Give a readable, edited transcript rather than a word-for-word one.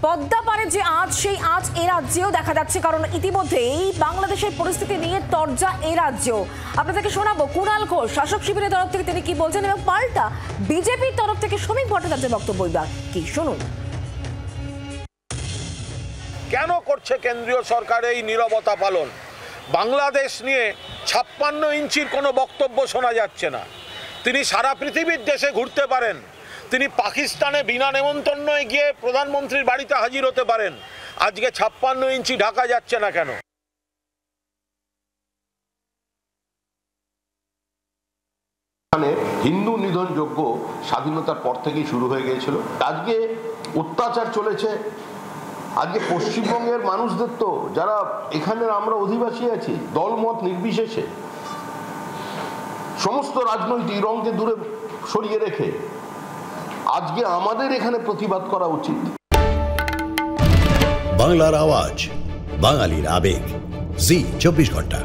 পদ্মা পারে যে আজ সেই আজ এ রাজ্যেও দেখা যাচ্ছে, কারণ ইতিমধ্যে এই বাংলাদেশের পরিস্থিতি নিয়ে তরজা এ রাজ্যেও। আপনাদেরকে শোনাবো কুণাল ঘোষ শাসক শিবিরের তরফ থেকে তিনি কি বলছেন, এবং পাল্টা বিজেপির তরফ থেকে শ্রমিক ভট্টাচার্যের বক্তব্য কি শুনুন। কেন করছে কেন্দ্রীয় সরকার এই নীরবতা পালন? বাংলাদেশ নিয়ে 56 ইঞ্চির কোনো বক্তব্য শোনা যাচ্ছে না। তিনি সারা পৃথিবীর দেশে ঘুরতে পারেন, তিনি পাকিস্তানে বিনা নেমন্তন্নে গিয়ে প্রধানমন্ত্রীর বাড়িতে হাজির হতে পারেন। আজকে 56 ইঞ্চি ঢাকা যাচ্ছে না কেন? হিন্দু নিধনযজ্ঞ স্বাধীনতার পর থেকেই শুরু হয়ে গিয়েছিল। আজকে অত্যাচার চলেছে। আজকে পশ্চিমবঙ্গের মানুষদের তো, যারা এখানে আমরা অধিবাসী আছি, দলমত নির্বিশেষে সমস্ত রাজনৈতিক রঙকে দূরে সরিয়ে রেখে আজকে আমাদের এখানে প্রতিবাদ করা উচিত। বাংলার আওয়াজ, বাঙালির আবেগ, জি 24 ঘন্টা।